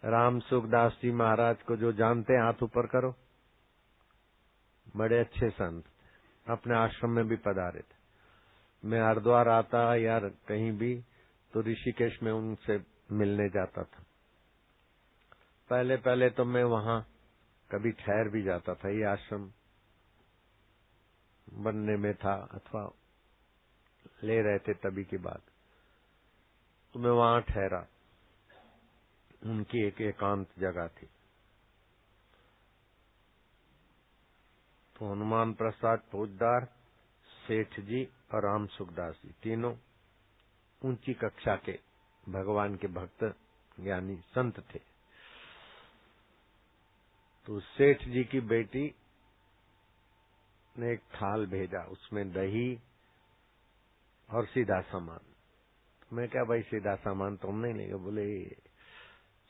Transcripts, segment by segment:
राम सुखदास जी महाराज को जो जानते हैं हाथ ऊपर करो। बड़े अच्छे संत, अपने आश्रम में भी पधारे थे। मैं हरिद्वार आता या कहीं भी तो ऋषिकेश में उनसे मिलने जाता था। पहले पहले तो मैं वहां कभी ठहर भी जाता था, ये आश्रम बनने में था अथवा ले रहे थे तभी की बात, तो मैं वहां ठहरा। उनकी एक एकांत जगह थी। तो हनुमान प्रसाद फौजदार, सेठ जी और राम सुखदास जी तीनों ऊंची कक्षा के भगवान के भक्त यानी संत थे। तो सेठ जी की बेटी ने एक थाल भेजा, उसमें दही और सीधा सामान। तो मैं क्या भाई सीधा सामान तुम नहीं लेंगे? बोले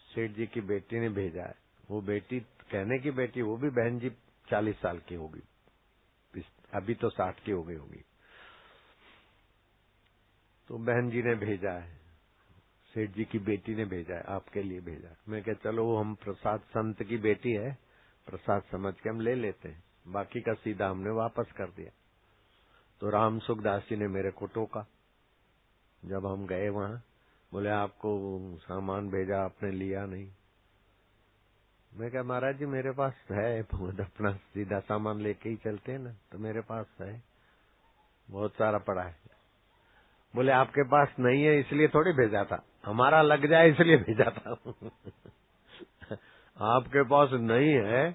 सेठ जी की बेटी ने भेजा है। वो बेटी कहने की बेटी, वो भी बहन जी 40 साल की होगी, अभी तो 60 की हो गई होगी। तो बहन जी ने भेजा है, सेठ जी की बेटी ने भेजा है, आपके लिए भेजा है। मैं क्या चलो वो हम प्रसाद, संत की बेटी है, प्रसाद समझ के हम ले लेते हैं, बाकी का सीधा हमने वापस कर दिया। तो राम सुखदास जी ने मेरे को टोका जब हम गए वहां। बोले आपको सामान भेजा, आपने लिया नहीं। मैं क्या महाराज जी मेरे पास है, अपना सीधा सामान लेके ही चलते हैं ना, तो मेरे पास है, बहुत सारा पड़ा है। बोले आपके पास नहीं है इसलिए थोड़ी भेजा था, हमारा लग जाए इसलिए भेजा था। आपके पास नहीं है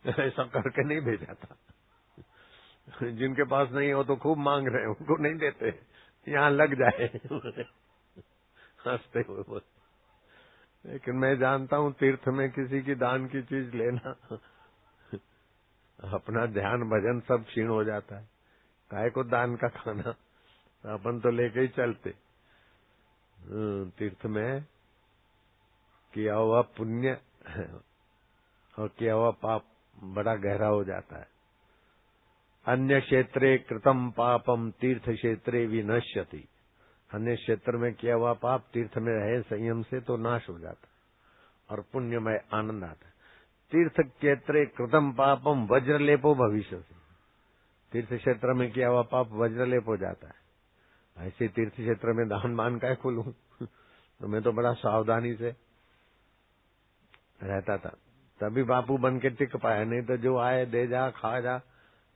ऐसा करके नहीं भेजा था। जिनके पास नहीं है वो तो खूब मांग रहे हैं, उनको नहीं देते, यहाँ लग जाए। हंसते हुए बोले, लेकिन मैं जानता हूँ तीर्थ में किसी की दान की चीज लेना अपना ध्यान भजन सब क्षीण हो जाता है। काहे को दान का खाना, अपन तो लेके ही चलते। तीर्थ में किया हुआ पुण्य और किया हुआ पाप बड़ा गहरा हो जाता है। अन्य क्षेत्रे कृतम पापम तीर्थ क्षेत्रे विनश्यति। अन्य क्षेत्र में किया हुआ पाप तीर्थ में रहे संयम से तो नाश हो जाता है और पुण्यमय आनंद आता है। तीर्थ क्षेत्रे कृतम पापम वज्रलेपो भविष्य से। तीर्थ क्षेत्र में किया हुआ पाप वज्रलेप हो जाता है। ऐसे तीर्थ क्षेत्र में दान मान का खोलूं तो मैं तो बड़ा सावधानी से रहता था, तभी बापू बन के टिक पाया। नहीं तो जो आए दे जा खा जा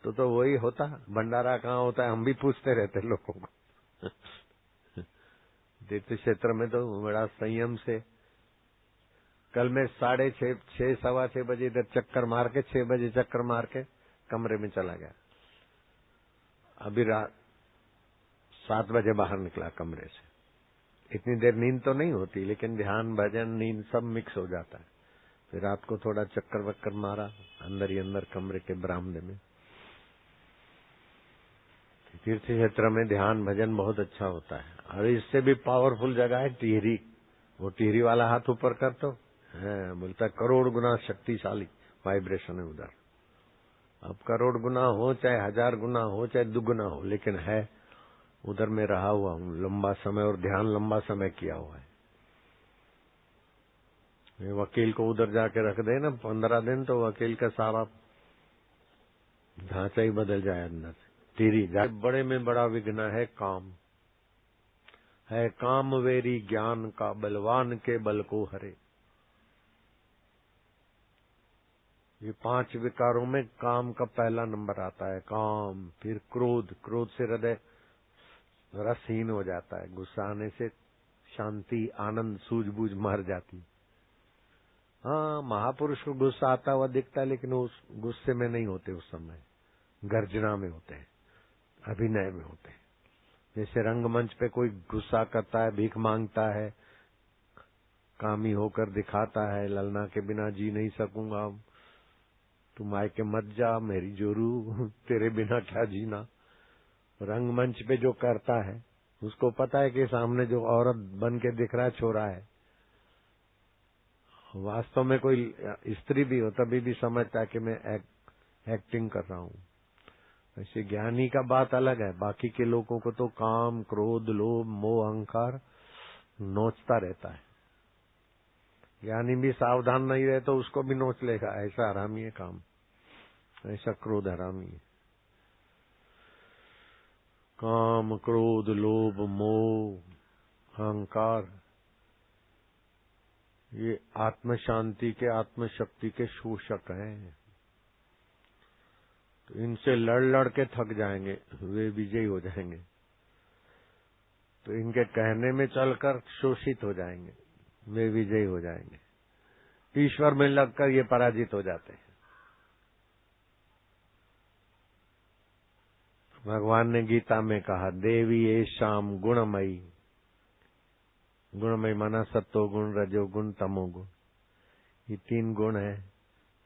तो वही होता। भंडारा कहाँ होता है हम भी पूछते रहते लोगों को। तीर्थ क्षेत्र में तो बड़ा संयम से। कल मैं 6:30 6:15 बजे इधर चक्कर मार के 6 बजे चक्कर मार के कमरे में चला गया। अभी रात 7 बजे बाहर निकला कमरे से। इतनी देर नींद तो नहीं होती, लेकिन ध्यान भजन नींद सब मिक्स हो जाता है। फिर रात को थोड़ा चक्कर वक्कर मारा अंदर ही अंदर कमरे के बरामदे में। तीर्थ क्षेत्र में ध्यान भजन बहुत अच्छा होता है। और इससे भी पावरफुल जगह है टिहरी। वो टिहरी वाला हाथ ऊपर कर तो है, बोलता करोड़ गुना शक्तिशाली वाइब्रेशन है उधर। अब करोड़ गुना हो चाहे 1000 गुना हो चाहे दुगुना हो, लेकिन है उधर मैं रहा हुआ हूँ लंबा समय और ध्यान लंबा समय किया हुआ है। वकील को उधर जाके रख दे ना 15 दिन तो वकील का सारा ढांचा ही बदल जाए अंदर से। टिहरी बड़े में बड़ा विघ्न है काम, है काम वेरी ज्ञान का बलवान के बल को हरे। ये 5 विकारों में काम का पहला नंबर आता है, काम। फिर क्रोध, क्रोध से हृदय रसहीन हो जाता है, गुस्सा आने से शांति आनंद सूझबूझ मर जाती। हाँ, महापुरुष को गुस्सा आता हुआ दिखता है, लेकिन उस गुस्से में नहीं होते, उस समय गर्जना में होते हैं, अभिनय में होते हैं। जैसे रंगमंच पे कोई गुस्सा करता है, भीख मांगता है, कामी होकर दिखाता है, ललना के बिना जी नहीं सकूंगा, तुम आए के मत जा मेरी जोरू, तेरे बिना क्या जीना। रंगमंच पे जो करता है उसको पता है कि सामने जो औरत बन के दिख रहा है छोरा है, वास्तव में कोई स्त्री भी हो तभी भी समझता है कि मैं एक्टिंग कर रहा हूँ। ऐसे ज्ञानी का बात अलग है। बाकी के लोगों को तो काम क्रोध लोभ मोह अहंकार नोचता रहता है। ज्ञानी भी सावधान नहीं रहे तो उसको भी नोच लेगा। ऐसा हरामी है काम, ऐसा क्रोध हरामी है। काम, क्रोध, लोभ, मोह, अहंकार, ये आत्म शांति के, आत्म शक्ति के शोषक हैं। तो इनसे लड़ लड़ के थक जाएंगे, वे विजयी हो जाएंगे। तो इनके कहने में चलकर शोषित हो जाएंगे, वे विजयी हो जाएंगे। ईश्वर में लगकर ये पराजित हो जाते हैं। भगवान ने गीता में कहा, देवी येषाम गुणमयी, गुणमयी माना सत्तो गुण, रजो गुण, तमो गुण। ये 3 गुण है।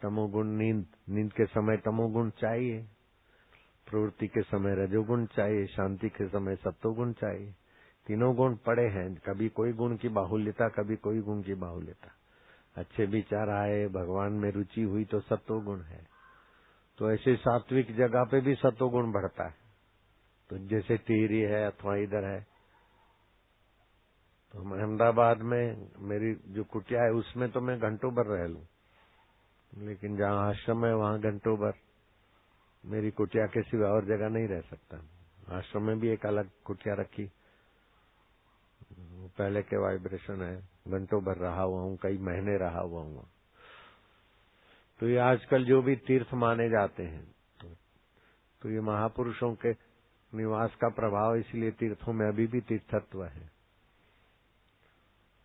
तमोगुण नींद, नींद के समय तमोगुण चाहिए, प्रवृत्ति के समय रजोगुण चाहिए, शांति के समय सत्वगुण चाहिए। तीनों गुण पड़े हैं, कभी कोई गुण की बाहुल्यता, कभी कोई गुण की बाहुल्यता। अच्छे विचार आए, भगवान में रुचि हुई तो सत्वगुण है। तो ऐसे सात्विक जगह पे भी सत्वगुण बढ़ता है। तो जैसे टिहरी है अथवा इधर है, तो अहमदाबाद में मेरी जो कुटिया है उसमें तो मैं घंटों भर रह लूं, लेकिन जहाँ आश्रम है वहाँ घंटों भर मेरी कुटिया के सिवा और जगह नहीं रह सकता। आश्रम में भी एक अलग कुटिया रखी, पहले के वाइब्रेशन है, घंटों भर रहा हुआ हूँ, कई महीने रहा हुआ हूँ। तो ये आजकल जो भी तीर्थ माने जाते हैं, तो ये महापुरुषों के निवास का प्रभाव, इसलिए तीर्थों में अभी भी तीर्थत्व है।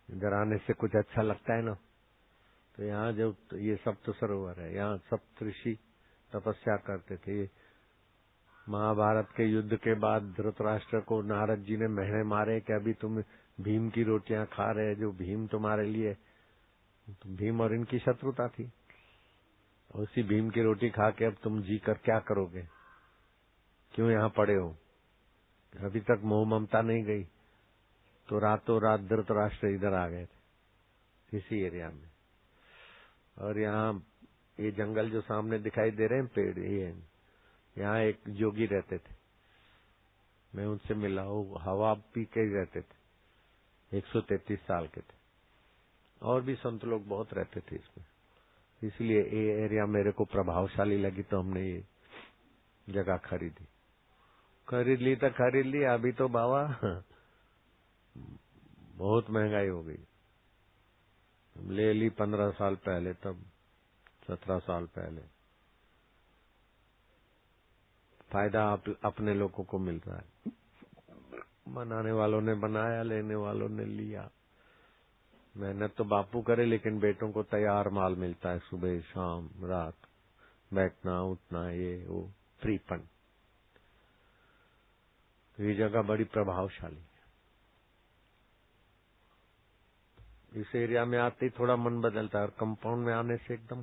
इधर आने से कुछ अच्छा लगता है ना। तो यहाँ जो ये सप्त सरोवर है, यहाँ सप्त ऋषि तपस्या करते थे। महाभारत के युद्ध के बाद धृतराष्ट्र को नारद जी ने महीने मारे कि अभी तुम भीम की रोटियां खा रहे, जो भीम तुम्हारे लिए, तो भीम और इनकी शत्रुता थी। उसी भीम की रोटी खा के अब तुम जी कर क्या करोगे, क्यों यहाँ पड़े हो, अभी तक मोह ममता नहीं गई। तो रातों रात धृतराष्ट्र इधर आ गए थे, इसी एरिया में। और यहाँ ये जंगल जो सामने दिखाई दे रहे हैं, पेड़, ये यहाँ एक जोगी रहते थे, मैं उनसे मिला हूँ। हवा पी के ही रहते थे, 133 साल के थे। और भी संत लोग बहुत रहते थे इसमें, इसलिए ये एरिया मेरे को प्रभावशाली लगी, तो हमने ये जगह खरीदी। खरीद ली तो खरीद ली, अभी तो बाबा बहुत महंगाई हो गई। ले ली 15 साल पहले, तब 17 साल पहले। फायदा अपने लोगों को मिल रहा है। बनाने वालों ने बनाया, लेने वालों ने लिया। मेहनत तो बापू करे, लेकिन बेटों को तैयार माल मिलता है, सुबह शाम रात बैठना उठना, ये वो फ्रीपन। तो ये जगह बड़ी प्रभावशाली है। इस एरिया में आते ही थोड़ा मन बदलता है, और कंपाउंड में आने से एकदम,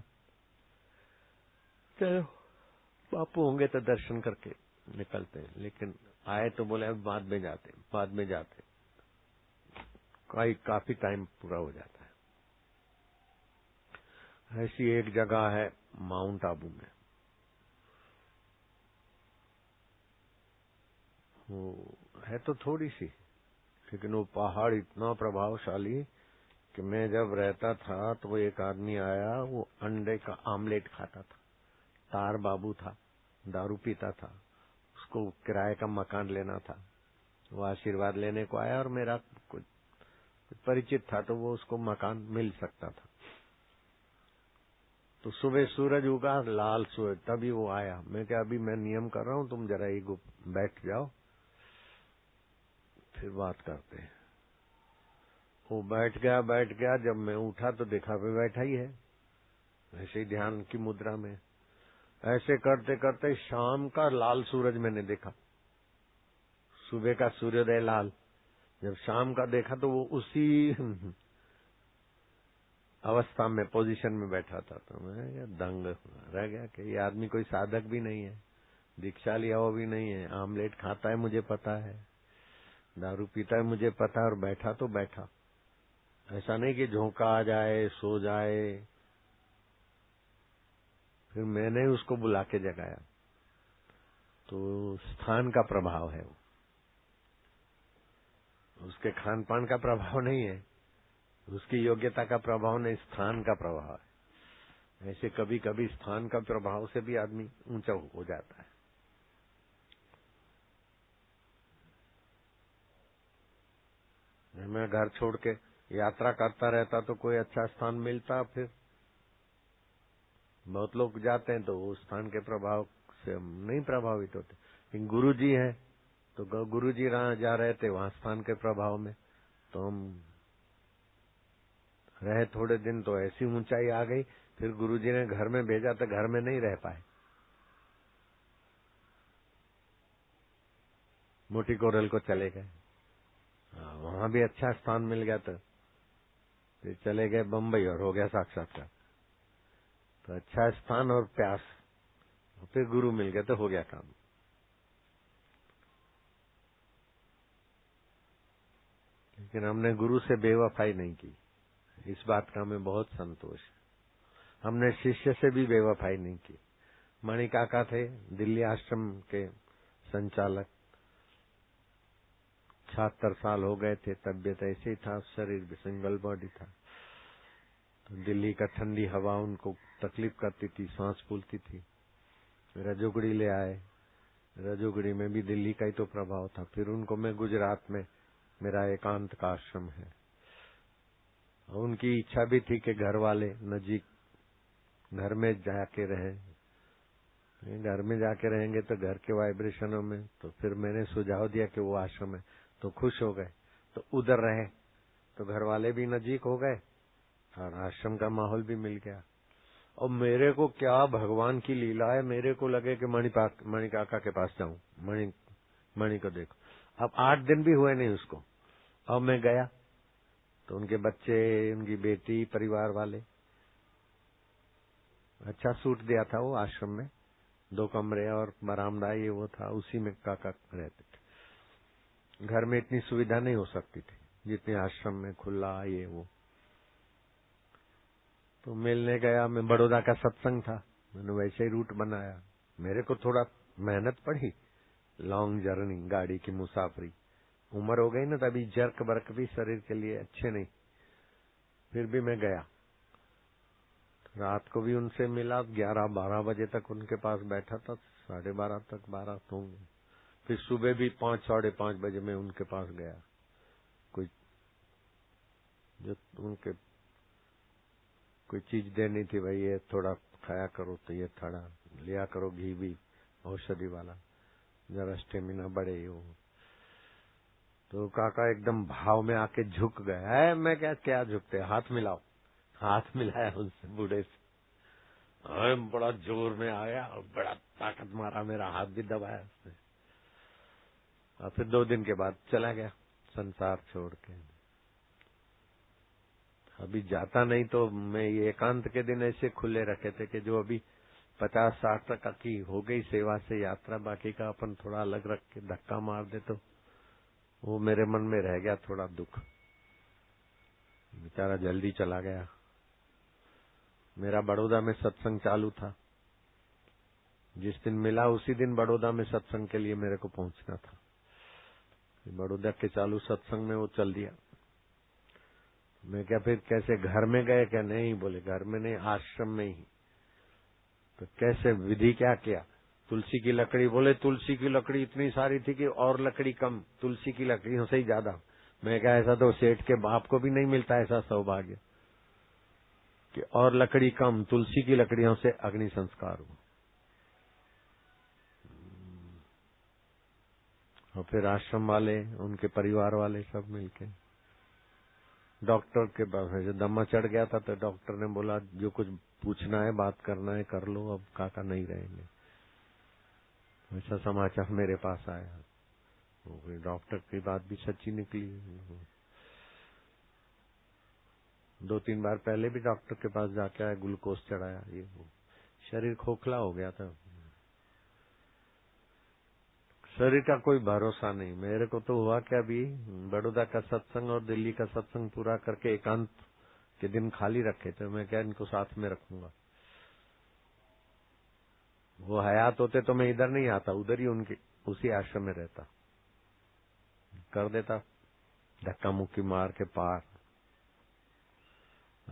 चलो बापू होंगे तो दर्शन करके निकलते हैं, लेकिन आए तो बोले अब बाद में जाते काफी टाइम पूरा हो जाता है। ऐसी एक जगह है माउंट आबू में, वो है तो थोड़ी सी, लेकिन वो पहाड़ इतना प्रभावशाली कि मैं जब रहता था तो वो एक आदमी आया, वो अंडे का आमलेट खाता था। तार बाबू था, दारू पीता था, उसको किराए का मकान लेना था। वो आशीर्वाद लेने को आया और मेरा कुछ परिचित था, तो वो उसको मकान मिल सकता था। तो सुबह सूरज उगा, लाल सूरज, तभी वो आया। मैं क्या, अभी मैं नियम कर रहा हूँ, तुम जरा ही बैठ जाओ, फिर बात करते हैं। वो बैठ गया। जब मैं उठा तो देखा वे बैठा ही है, ऐसे ही ध्यान की मुद्रा में। ऐसे करते करते शाम का लाल सूरज मैंने देखा, सुबह का सूर्योदय लाल। जब शाम का देखा तो वो उसी अवस्था में, पोजीशन में बैठा था। तो मैं दंग रह गया कि ये आदमी कोई साधक भी नहीं है, दीक्षा लिया वो भी नहीं है, आमलेट खाता है मुझे पता है, दारू पीता है मुझे पता है, और बैठा तो बैठा। ऐसा नहीं कि झोंका आ जाए, सो जाए। फिर मैंने उसको बुला के जगाया। तो स्थान का प्रभाव है, वो उसके खान पान का प्रभाव नहीं है। उसकी योग्यता का प्रभाव नहीं, स्थान का प्रभाव है। ऐसे कभी कभी स्थान का प्रभाव से भी आदमी ऊंचा हो जाता है। मैं घर छोड़ के यात्रा करता रहता तो कोई अच्छा स्थान मिलता, फिर बहुत लोग जाते हैं तो वो स्थान के प्रभाव से हम नहीं प्रभावित होते। लेकिन गुरु जी हैं तो गुरु जी जा रहे थे वहां स्थान के प्रभाव में, तो हम रहे थोड़े दिन तो ऐसी ऊंचाई आ गई, फिर गुरु जी ने घर में भेजा तो घर में नहीं रह पाए, मोटी कोरल को चले गए। वहां भी अच्छा स्थान मिल गया तो फिर चले गए बम्बई और हो गया साक्षात्कार। तो अच्छा स्थान और प्यास, फिर गुरु मिल गए तो हो गया काम। लेकिन हमने गुरु से बेवफाई नहीं की, इस बात का हमें बहुत संतोष है। हमने शिष्य से भी बेवफाई नहीं की। मणि काका थे दिल्ली आश्रम के संचालक, 76 साल हो गए थे, तबियत ऐसे ही था, शरीर भी सिंगल बॉडी था। तो दिल्ली का ठंडी हवा उनको तकलीफ करती थी, सांस फूलती थी। रजोगुड़ी ले आए, रजोगुड़ी में भी दिल्ली का ही तो प्रभाव था। फिर उनको मैं गुजरात में, मेरा एकांत का आश्रम है, उनकी इच्छा भी थी कि घर वाले नजीक घर में जाके रहें। घर में जाके रहेंगे तो घर के वाइब्रेशनों में, तो फिर मैंने सुझाव दिया कि वो आश्रम है, तो खुश हो गए, तो उधर रहे, तो घर वाले भी नजीक हो गए और आश्रम का माहौल भी मिल गया। और मेरे को क्या भगवान की लीला है, मेरे को लगे कि मणि काका के पास जाऊं, मणि को देखो। अब 8 दिन भी हुए नहीं उसको, अब मैं गया तो उनके बच्चे, उनकी बेटी, परिवार वाले, अच्छा सूट दिया था वो आश्रम में, 2 कमरे और बरामदा, ये वो था, उसी में काका रहते थे। घर में इतनी सुविधा नहीं हो सकती थी जितनी आश्रम में, खुला ये वो। तो मिलने गया, मैं बड़ौदा का सत्संग था, मैंने वैसे ही रूट बनाया। मेरे को थोड़ा मेहनत पड़ी, लॉन्ग जर्नी, गाड़ी की मुसाफरी, उम्र हो गई ना, तभी जर्क बर्क भी शरीर के लिए अच्छे नहीं। फिर भी मैं गया, रात को भी उनसे मिला, 11-12 बजे तक उनके पास बैठा था, 12:30 तक 12 होंगे। फिर सुबह भी 5-5:30 बजे मैं उनके पास गया। कोई जो उनके कोई चीज देनी थी, भाई ये थोड़ा खाया करो, तो ये थोड़ा लिया करो, घी भी औषधि वाला, जरा स्टेमिना बढ़े हो। तो काका एकदम भाव में आके झुक गए। है मैं क्या झुकते, हाथ मिलाओ। हाथ मिलाया उनसे, बूढ़े से, बड़ा जोर में आया और बड़ा ताकत मारा, मेरा हाथ भी दबाया उसने। और फिर 2 दिन के बाद चला गया संसार छोड़ के। अभी जाता नहीं तो मैं ये एकांत के दिन ऐसे खुले रखे थे कि जो अभी 50-60 तक की हो गई सेवा से यात्रा, बाकी का अपन थोड़ा अलग रख के धक्का मार दे, तो वो मेरे मन में रह गया थोड़ा दुख। बेचारा जल्दी चला गया। मेरा बड़ौदा में सत्संग चालू था, जिस दिन मिला उसी दिन बड़ौदा में सत्संग के लिए मेरे को पहुंचना था। बड़ौदा के चालू सत्संग में वो चल दिया। मैं क्या फिर कैसे, घर में गए क्या? नहीं, बोले घर में नहीं, आश्रम में ही। तो कैसे, विधि क्या किया? तुलसी की लकड़ी, बोले तुलसी की लकड़ी इतनी सारी थी कि और लकड़ी कम, तुलसी की लकड़ियों से ही ज्यादा। मैं क्या, ऐसा तो सेठ के बाप को भी नहीं मिलता ऐसा सौभाग्य कि और लकड़ी कम, तुलसी की लकड़ियों से अग्नि संस्कार हुआ। और फिर आश्रम वाले, उनके परिवार वाले सब मिलके, डॉक्टर के पास जब दमा चढ़ गया था तो डॉक्टर ने बोला जो कुछ पूछना है, बात करना है कर लो, अब काका नहीं रहेंगे। ऐसा समाचार मेरे पास आया। तो डॉक्टर की बात भी सच्ची निकली। 2-3 बार पहले भी डॉक्टर के पास जाके आया, ग्लूकोज चढ़ाया, ये वो, शरीर खोखला हो गया था। शरीर का कोई भरोसा नहीं। मेरे को तो हुआ क्या, अभी बड़ौदा का सत्संग और दिल्ली का सत्संग पूरा करके एकांत के दिन खाली रखे थे, मैं क्या इनको साथ में रखूंगा। वो हयात होते तो मैं इधर नहीं आता, उधर ही उनके उसी आश्रम में रहता, कर देता धक्का मुक्की मार के पार।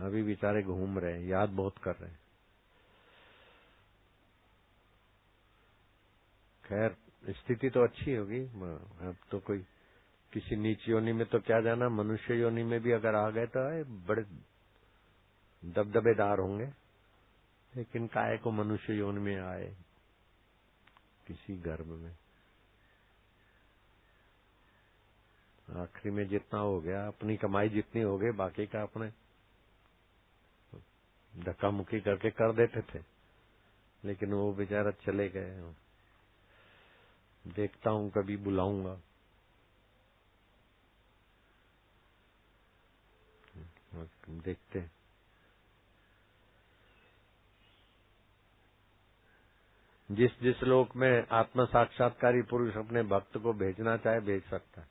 अभी बेचारे घूम रहे हैं, याद बहुत कर रहे हैं। खैर स्थिति तो अच्छी होगी। अब तो कोई किसी नीच योनि में तो क्या जाना, मनुष्य योनि में भी अगर आ गए तो बड़े दबदबेदार होंगे। लेकिन काहे को मनुष्य योनि में आए किसी गर्भ में, आखिरी में जितना हो गया, अपनी कमाई जितनी हो गई, बाकी का अपने धक्का मुक्की करके कर देते थे। लेकिन वो बेचारा चले गए। देखता हूँ, कभी बुलाऊंगा। देखते हैं। जिस जिस लोक में आत्म साक्षात्कारी पुरुष अपने भक्त को भेजना चाहे भेज सकता है,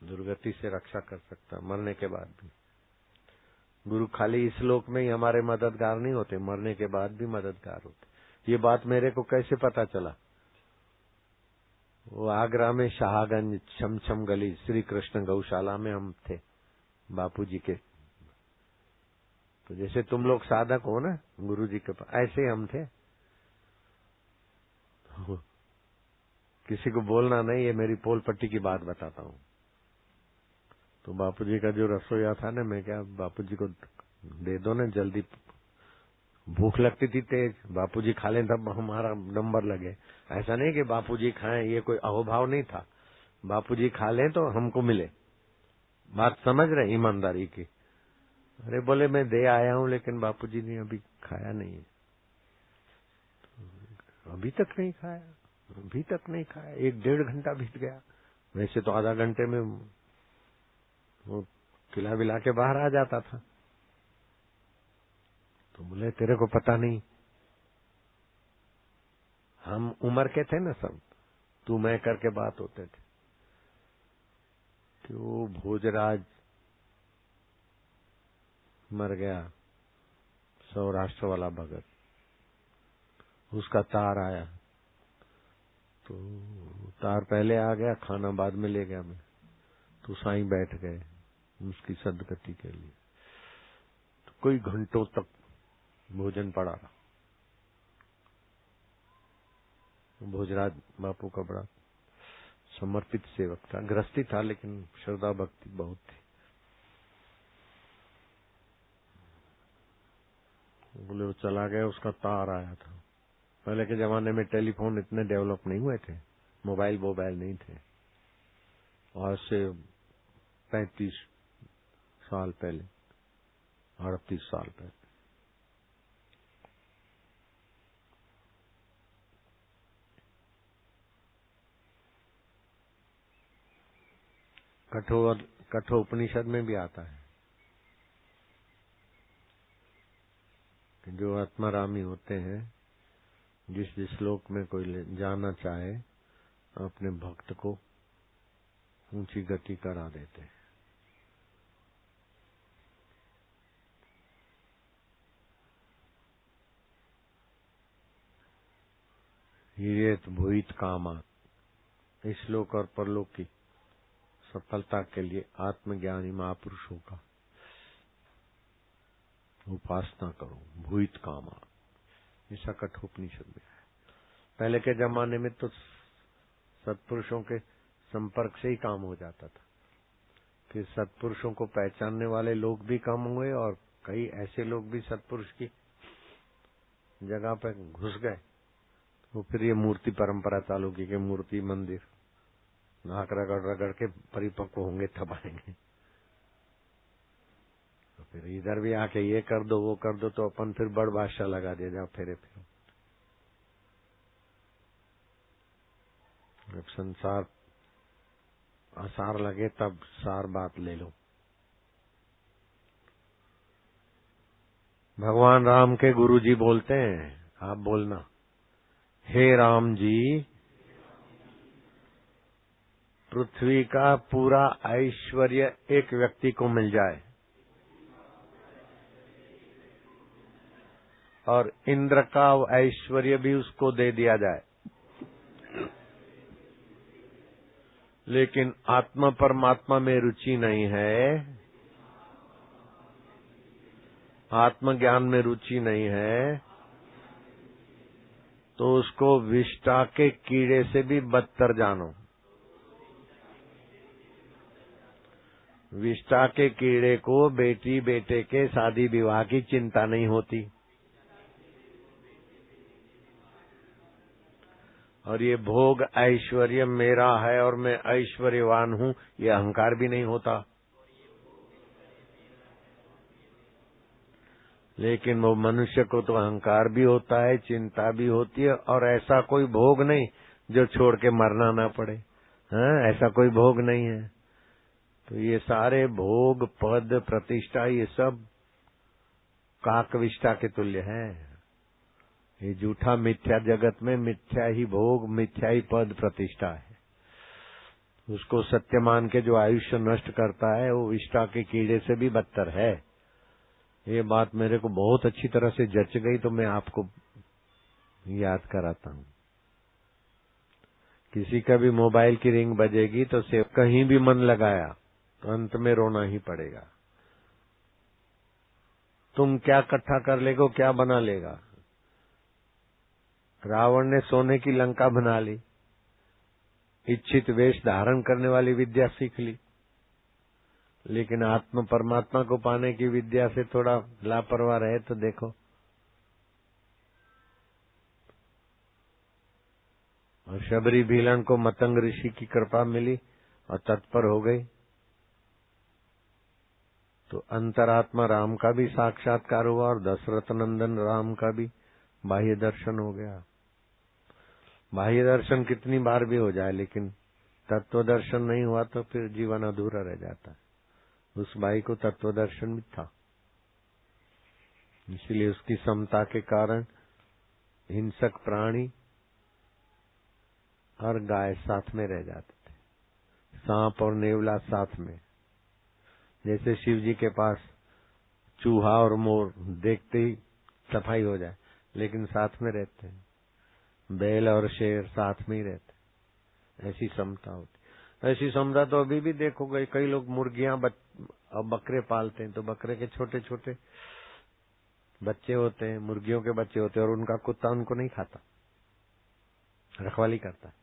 दुर्गति से रक्षा कर सकता है मरने के बाद भी। गुरु खाली इस लोक में ही हमारे मददगार नहीं होते, मरने के बाद भी मददगार होते। ये बात मेरे को कैसे पता चला? वो आगरा में शाहगंज छमछम गली श्री कृष्ण गौशाला में हम थे बापूजी के। तो जैसे तुम लोग साधक हो ना गुरु जी के पास, ऐसे ही हम थे। किसी को बोलना नहीं, ये मेरी पोल पट्टी की बात बताता हूँ। तो बापूजी का जो रसोईया था ना, मैं क्या बापूजी को दे दो ना, जल्दी भूख लगती थी तेज, बापूजी खा लें तब हमारा नंबर लगे। ऐसा नहीं कि बापूजी खाएं, ये कोई अहोभाव नहीं था। बापूजी खा लें तो हमको मिले। बात समझ रहे ईमानदारी की? अरे बोले मैं दे आया हूँ, लेकिन बापूजी ने अभी खाया नहीं है। अभी तक नहीं खाया, अभी तक नहीं खाया। 1-1.5 घंटा बीत गया। वैसे तो आधा घंटे में वो खिला विला के बाहर आ जाता था। तो बोले तेरे को पता नहीं, हम उम्र के थे ना सब, तू मैं करके बात होते थे। कि वो भोजराज मर गया, सौराष्ट्र वाला भगत, उसका तार आया। तो तार पहले आ गया, खाना बाद में ले गया मैं। तो साईं बैठ गए उसकी सदगति के लिए। तो कई घंटों तक भोजन पड़ा रहा। भोजराज बापू का बड़ा समर्पित सेवक था, गृहस्थी था, लेकिन श्रद्धा भक्ति बहुत थी। बोले वो चला गया, उसका तार आया था। पहले के जमाने में टेलीफोन इतने डेवलप नहीं हुए थे, मोबाइल नहीं थे। आज से 35 साल पहले, 38 साल पहले। कठोपनिषद में भी आता है कि जो आत्मारामी होते हैं, जिस जिस श्लोक में कोई जाना चाहे, अपने भक्त को ऊंची गति करा देते हैं। ये भूत कामा, इस श्लोक और परलोक की सफलता के लिए आत्मज्ञानी महापुरुषों का उपासना करो। भूत कामा, ऐसा कठोपनिषद में है। पहले के जमाने में तो सत्पुरुषों के संपर्क से ही काम हो जाता था। कि सत्पुरुषों को पहचानने वाले लोग भी कम हुए और कई ऐसे लोग भी सत्पुरुष की जगह पर घुस गए। तो फिर ये मूर्ति परंपरा चालू की कि मूर्ति मंदिर नाक रगड़ रगड़ के परिपक्व होंगे तब आएंगे। तो फिर इधर भी आके ये कर दो वो कर दो, तो अपन फिर बड़ बादशाह लगा दिया, जाओ फेरे फिरो। जब संसार आसार लगे तब सार बात ले लो। भगवान राम के गुरु जी बोलते हैं, आप बोलना, हे राम जी, पृथ्वी का पूरा ऐश्वर्य एक व्यक्ति को मिल जाए और इंद्र का ऐश्वर्य भी उसको दे दिया जाए, लेकिन आत्मा परमात्मा में रुचि नहीं है, आत्मज्ञान में रुचि नहीं है तो उसको विष्टा के कीड़े से भी बदतर जानो। विष्टा के कीड़े को बेटी बेटे के शादी विवाह की चिंता नहीं होती, और ये भोग ऐश्वर्य मेरा है और मैं ऐश्वर्यवान हूँ, ये अहंकार भी नहीं होता। लेकिन वो मनुष्य को तो अहंकार भी होता है, चिंता भी होती है, और ऐसा कोई भोग नहीं जो छोड़ के मरना ना पड़े। हाँ, ऐसा कोई भोग नहीं है। तो ये सारे भोग, पद, प्रतिष्ठा, ये सब काकविष्टा के तुल्य है। ये झूठा मिथ्या जगत में मिथ्या ही भोग, मिथ्या ही पद प्रतिष्ठा है। उसको सत्य मान के जो आयुष्य नष्ट करता है वो विष्टा के कीड़े से भी बदतर है। ये बात मेरे को बहुत अच्छी तरह से जच गई तो मैं आपको याद कराता हूँ। किसी का भी मोबाइल की रिंग बजेगी तो से कहीं भी मन लगाया तो अंत में रोना ही पड़ेगा। तुम क्या इकट्ठा कर लेगो, क्या बना लेगा। रावण ने सोने की लंका बना ली, इच्छित वेश धारण करने वाली विद्या सीख ली, लेकिन आत्म परमात्मा को पाने की विद्या से थोड़ा लापरवाह रहे तो देखो। और शबरी भीलन को मतंग ऋषि की कृपा मिली और तत्पर हो गई तो अंतरात्मा राम का भी साक्षात्कार हुआ और दशरथ नंदन राम का भी बाह्य दर्शन हो गया। बाह्य दर्शन कितनी बार भी हो जाए लेकिन तत्व दर्शन नहीं हुआ तो फिर जीवन अधूरा रह जाता है। उस बाई को तत्व दर्शन भी था, इसलिए उसकी समता के कारण हिंसक प्राणी और गाय साथ में रह जाते थे, सांप और नेवला साथ में। जैसे शिव जी के पास चूहा और मोर देखते ही सफाई हो जाए, लेकिन साथ में रहते हैं। बैल और शेर साथ में ही रहते, ऐसी समता होती। ऐसी समता तो अभी भी देखोगे, कई लोग मुर्गियां बकरे पालते हैं तो बकरे के छोटे छोटे बच्चे होते हैं, मुर्गियों के बच्चे होते हैं, और उनका कुत्ता उनको नहीं खाता, रखवाली करता है।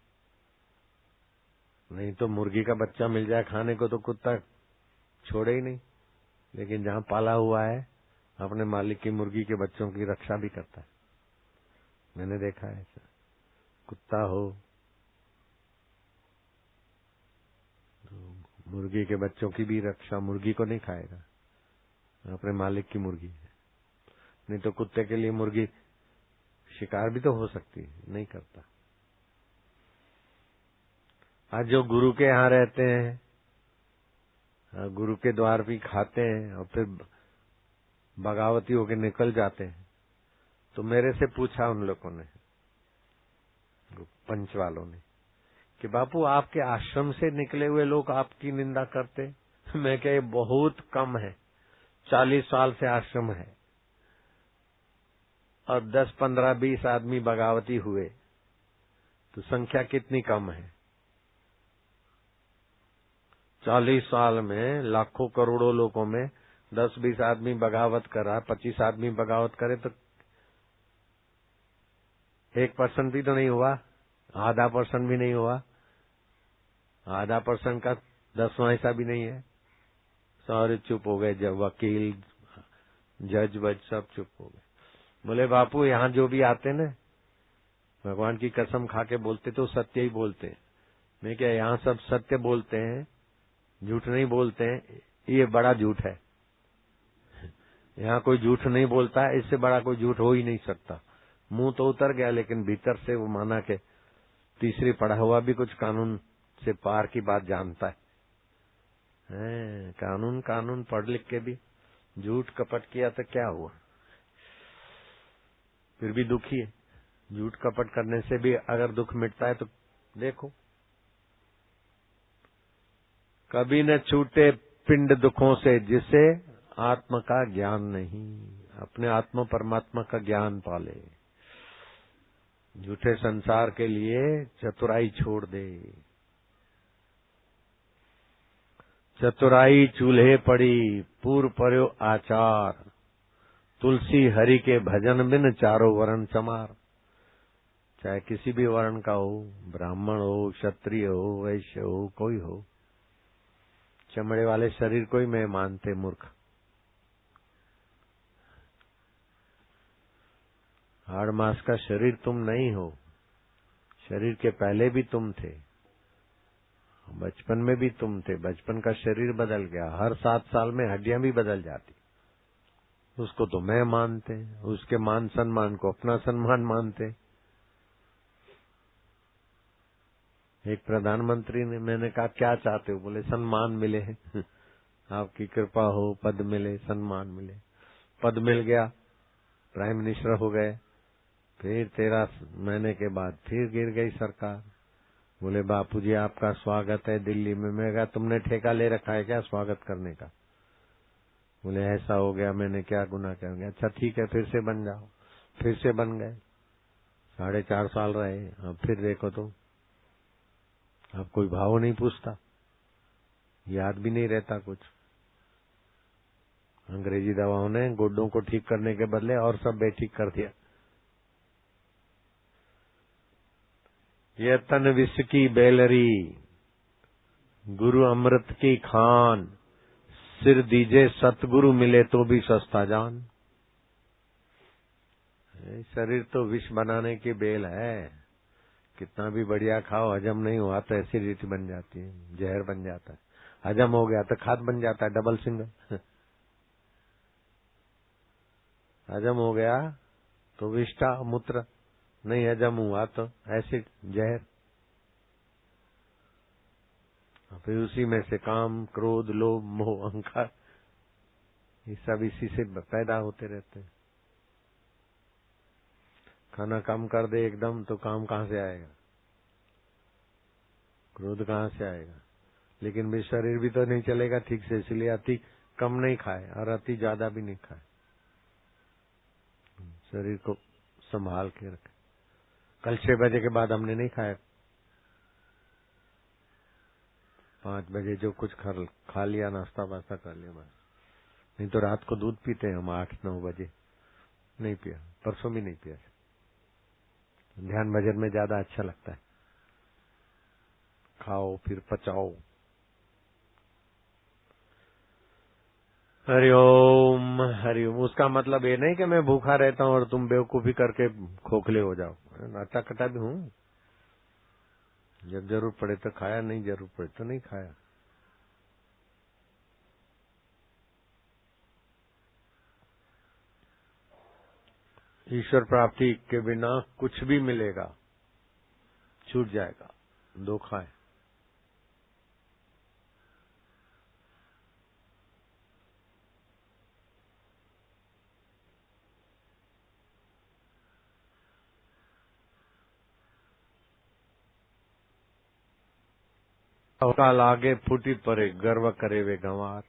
नहीं तो मुर्गी का बच्चा मिल जाए खाने को तो कुत्ता छोड़े ही नहीं, लेकिन जहाँ पाला हुआ है अपने मालिक की मुर्गी के बच्चों की रक्षा भी करता है। मैंने देखा है ऐसा। कुत्ता हो तो मुर्गी के बच्चों की भी रक्षा, मुर्गी को नहीं खाएगा, अपने मालिक की मुर्गी है। नहीं तो कुत्ते के लिए मुर्गी शिकार भी तो हो सकती है, नहीं करता। आज जो गुरु के यहाँ रहते हैं, गुरु के द्वार भी खाते हैं और फिर बगावती होके निकल जाते हैं, तो मेरे से पूछा उन लोगों ने, पंच वालों ने, कि बापू आपके आश्रम से निकले हुए लोग आपकी निंदा करते। मैं क्या, ये बहुत कम है। 40 साल से आश्रम है और 10, 15, 20 आदमी बगावती हुए, तो संख्या कितनी कम है। 40 साल में लाखों करोड़ों लोगों में 10-20 आदमी बगावत करा, 25 आदमी बगावत करे तो 1% भी तो नहीं हुआ, आधा % भी नहीं हुआ, आधा % का 10वां हिस्सा भी नहीं है। सारे चुप हो गए, जब वकील जज वज सब चुप हो गए। बोले बापू यहाँ जो भी आते ना, भगवान की कसम खा के बोलते तो सत्य ही बोलते। मैं क्या, यहाँ सब सत्य बोलते हैं, झूठ नहीं बोलते हैं, ये बड़ा झूठ है। यहाँ कोई झूठ नहीं बोलता है, इससे बड़ा कोई झूठ हो ही नहीं सकता। मुंह तो उतर गया लेकिन भीतर से वो माना के तीसरी पढ़ा हुआ भी कुछ कानून से पार की बात जानता है। कानून पढ़ लिख के भी झूठ कपट किया तो क्या हुआ, फिर भी दुखी है। झूठ कपट करने से भी अगर दुख मिटता है तो देखो, कभी न छूटे पिंड दुखों से जिसे आत्मा का ज्ञान नहीं, अपने आत्मा परमात्मा का ज्ञान पाले। झूठे संसार के लिए चतुराई छोड़ दे। चतुराई चूल्हे पड़ी, पूर पर्यो आचार, तुलसी हरि के भजन बिन चारों वर्ण चमार। चाहे किसी भी वर्ण का हो, ब्राह्मण हो, क्षत्रिय हो, वैश्य हो, कोई हो, चमड़े वाले शरीर को ही मैं मानते मूर्ख। हाड़ मास का शरीर तुम नहीं हो, शरीर के पहले भी तुम थे, बचपन में भी तुम थे। बचपन का शरीर बदल गया, हर 7 साल में हड्डियां भी बदल जाती, उसको तो मैं मानते, उसके मान सम्मान को अपना सम्मान मानते। एक प्रधानमंत्री ने, मैंने कहा क्या चाहते हो? बोले सम्मान मिले आपकी कृपा हो, पद मिले, सम्मान मिले। पद मिल गया, प्राइम मिनिस्टर हो गए, फिर 13 महीने के बाद फिर गिर गई सरकार। बोले बापूजी आपका स्वागत है दिल्ली में। मैं कहा तुमने ठेका ले रखा है क्या स्वागत करने का? बोले ऐसा हो गया, मैंने क्या गुनाह कर गया? अच्छा ठीक है, फिर से बन जाओ। फिर से बन गए, 4.5 साल रहे। अब फिर देखो तो अब कोई भाव नहीं पूछता, याद भी नहीं रहता कुछ। अंग्रेजी दवाओं ने गुड्डों को ठीक करने के बदले और सब बेठीक कर दिया। ये तन विष की बेलरी, गुरु अमृत की खान, सिर दीजे सतगुरु मिले तो भी सस्ता जान। शरीर तो विष बनाने की बेल है, कितना भी बढ़िया खाओ, हजम नहीं हुआ तो एसिडिटी बन जाती है, जहर बन जाता है। हजम हो गया तो खाद बन जाता है, डबल सिंगल। हजम हो गया तो विष्ठा मूत्र, नहीं हजम हुआ तो एसिड जहर। फिर उसी में से काम, क्रोध, लोभ, मोह, अहंकार, ये सब इसी से पैदा होते रहते हैं। खाना कम कर दे एकदम तो काम कहाँ से आएगा, क्रोध कहाँ से आएगा? लेकिन भी शरीर भी तो नहीं चलेगा ठीक से, इसलिए अति कम नहीं खाए और अति ज्यादा भी नहीं खाए, शरीर को संभाल के रखे। कल 6 बजे के बाद हमने नहीं खाया, 5 बजे जो कुछ खा लिया, नाश्ता वास्ता कर लिया बस। नहीं तो रात को दूध पीते हैं हम 8-9 बजे, नहीं पिया, परसों भी नहीं पिया। ध्यान भजन में ज्यादा अच्छा लगता है, खाओ फिर पचाओ। हरिओम हरिओम। उसका मतलब ये नहीं कि मैं भूखा रहता हूँ और तुम बेवकूफी करके खोखले हो जाओ। नाटा कटा भी हूँ, जब जरूर पड़े तो खाया, नहीं जरूर पड़े तो नहीं खाया। ईश्वर प्राप्ति के बिना कुछ भी मिलेगा छूट जाएगा, धोखा है। काल आगे फूटी पड़े, गर्व करे वे गंवार।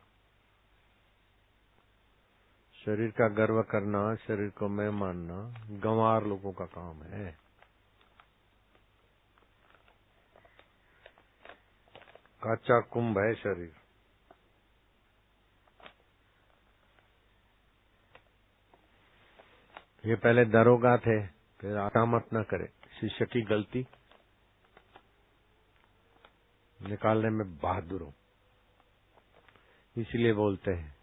शरीर का गर्व करना, शरीर को मैं मानना, गंवार लोगों का काम है। काचा कुंभ है शरीर। ये पहले दरोगा थे, फिर आटा मत न करे। शिष्य की गलती निकालने में बहादुर हूं, इसलिए बोलते हैं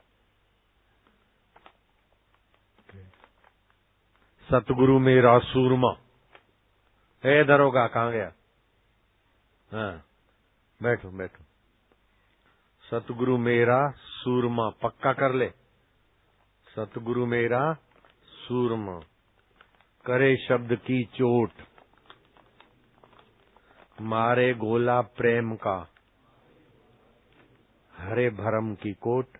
सतगुरु मेरा सूरमा। हे दरोगा कहाँ गया? हाँ बैठो बैठो। सतगुरु मेरा सूरमा, पक्का कर ले। सतगुरु मेरा सूरमा, करे शब्द की चोट, मारे गोला प्रेम का, हरे भरम की कोट।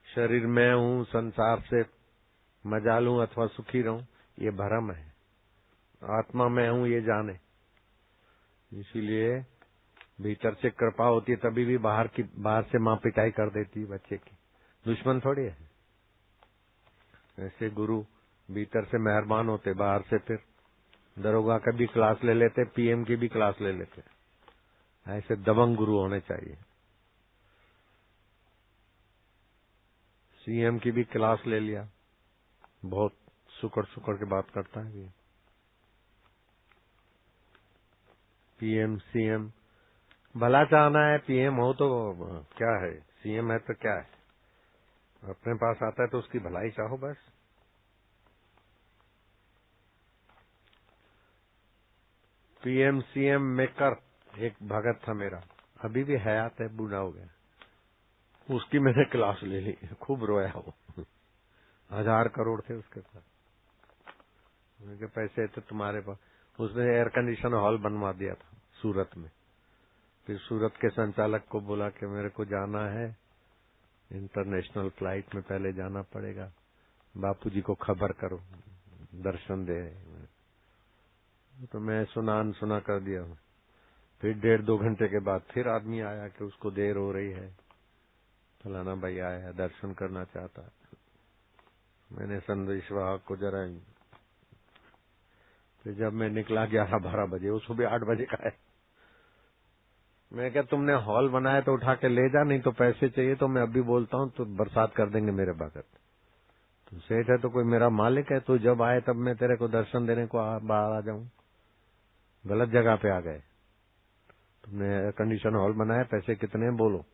शरीर में हूँ, संसार से मजा लूं अथवा सुखी रहूं, ये भरम है। आत्मा में हूँ ये जाने। इसीलिए भीतर से कृपा होती है, तभी भी बाहर से माँ पिटाई कर देती है बच्चे की, दुश्मन थोड़ी है। ऐसे गुरु भीतर से मेहरबान होते, बाहर से फिर दरोगा का भी क्लास ले लेते, पीएम की भी क्लास ले लेते। ऐसे दबंग गुरु होने चाहिए। सीएम की भी क्लास ले लिया, बहुत सुकड़ सुकड़ के बात करता है ये। पीएम सीएम, भला चाहना है, पीएम हो तो क्या है, सीएम है तो क्या है, अपने पास आता है तो उसकी भलाई चाहो बस। पीएम सीएम मेकर एक भगत था मेरा, अभी भी हयात है, बूढ़ा हो गया, उसकी मैंने क्लास ले ली, खूब रोया वो। 1000 करोड़ थे उसके पास, उनके पैसे थे तुम्हारे पास। उसने एयर कंडीशन हॉल बनवा दिया था सूरत में। फिर सूरत के संचालक को बोला कि मेरे को जाना है इंटरनेशनल फ्लाइट में, पहले जाना पड़ेगा, बापूजी को खबर करो, दर्शन दे। तो मैं सुना अनसुना कर दिया। फिर 1.5-2 घंटे के बाद फिर आदमी आया कि उसको देर हो रही है, फलाना भाई आया है, दर्शन करना चाहता है। मैंने संदेश वाहक को जरा, फिर जब मैं निकला 11-12 बजे, वो सुबह 8 बजे का है। मैं क्या तुमने हॉल बनाया तो उठा के ले जा, नहीं तो पैसे चाहिए तो मैं अभी बोलता हूँ तो बरसात कर देंगे मेरे भगत। तो सेठ है तो कोई मेरा मालिक है, तो जब आए तब मैं तेरे को दर्शन देने को बाहर आ जाऊं। गलत जगह पे आ गए। तुमने एयर कंडीशन हॉल बनाया, पैसे कितने बोलो,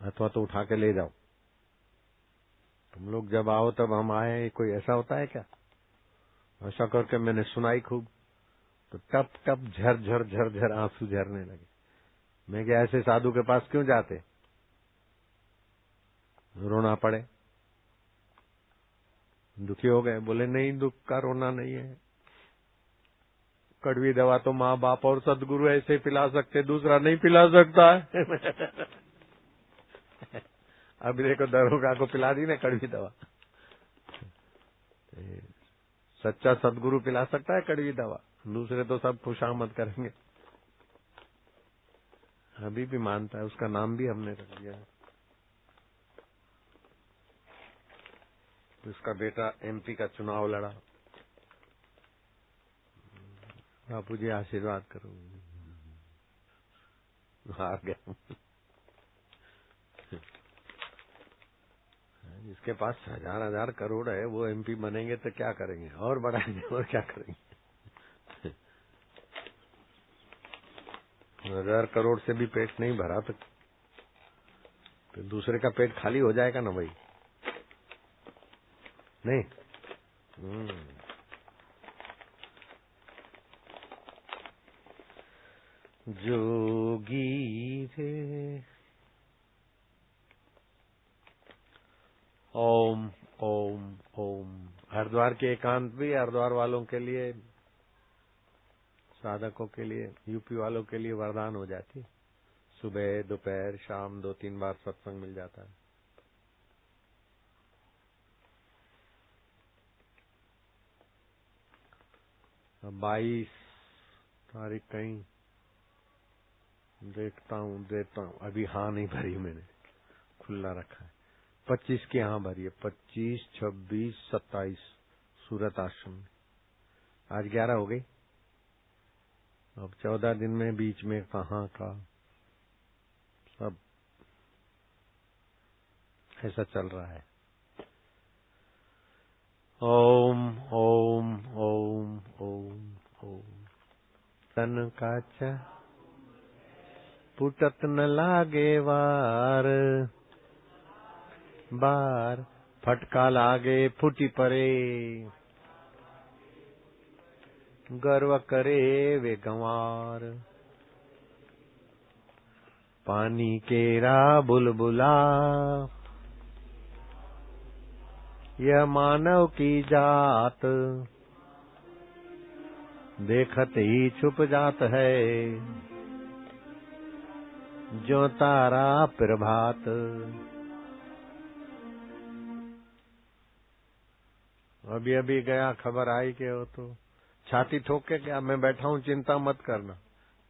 अथवा तो उठा के ले जाओ। तुम लोग जब आओ तब हम आए, कोई ऐसा होता है क्या? ऐसा करके मैंने सुनाई खूब, तो टप टप झर झर झर झर आंसू झरने लगे। मैं क्या ऐसे साधु के पास क्यों जाते, रोना पड़े? दुखी हो गए, बोले नहीं दुख का रोना नहीं है, कड़वी दवा तो माँ बाप और सदगुरु ऐसे पिला सकते, दूसरा नहीं पिला सकता है। अभी देखो दरोगा को पिला दी ना कड़वी दवा, सच्चा सदगुरु पिला सकता है कड़वी दवा, दूसरे तो सब खुशामद करेंगे। अभी भी मानता है, उसका नाम भी हमने रख दिया है। उसका बेटा एमपी का चुनाव लड़ा, बापूजी आशीर्वाद करो, हार गया। जिसके पास 1000 करोड़ है वो एमपी बनेंगे तो क्या करेंगे, और बढ़ाएंगे और क्या करेंगे। 1000 करोड़ से भी पेट नहीं भरा तो फिर दूसरे का पेट खाली हो जाएगा ना भाई, नहीं। जोगी रे ओम ओम ओम। हरिद्वार के एकांत भी हरिद्वार वालों के लिए, साधकों के लिए, यूपी वालों के लिए वरदान हो जाती। सुबह दोपहर शाम 2-3 बार सत्संग मिल जाता है। 22 तारीख कहीं देता हूँ, अभी हाँ नहीं भरी मैंने, खुला रखा है। 25 की हाँ भरी है, 25, 26, 27 सूरत आश्रम में। आज 11 हो गई, अब 14 दिन में बीच में कहाँ का सब ऐसा चल रहा है। ओम ओम ओम ओम ओम। तन काचा पुटत न लागे वार, बार फटका लागे फूटी परे, गर्व करे वे गंवार। पानी केरा बुलबुला, यह मानव की जात, देखत ही छुप जात है, जो तारा प्रभात। अभी अभी गया, खबर आई कि वो तो छाती ठोक के क्या, मैं बैठा हूँ चिंता मत करना।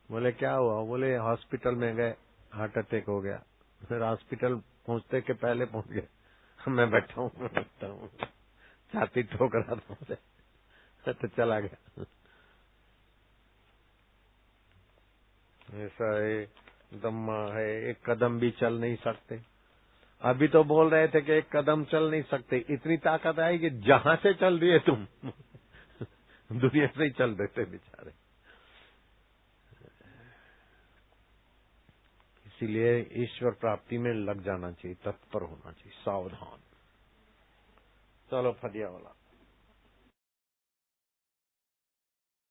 बोले क्या हुआ? बोले हॉस्पिटल में गए, हार्ट अटैक हो गया। फिर हॉस्पिटल पहुंचते के पहले पहुंच गए, मैं बैठा हूँ छाती ठोक रहा था मुझे, तो चला गया। ऐसा है, दम्मा है, एक कदम भी चल नहीं सकते। अभी तो बोल रहे थे कि एक कदम चल नहीं सकते, इतनी ताकत आई कि जहां से चल रही है तुम दुनिया से ही चल देते बेचारे। इसीलिए ईश्वर प्राप्ति में लग जाना चाहिए, तत्पर होना चाहिए, सावधान। चलो फटिया वाला।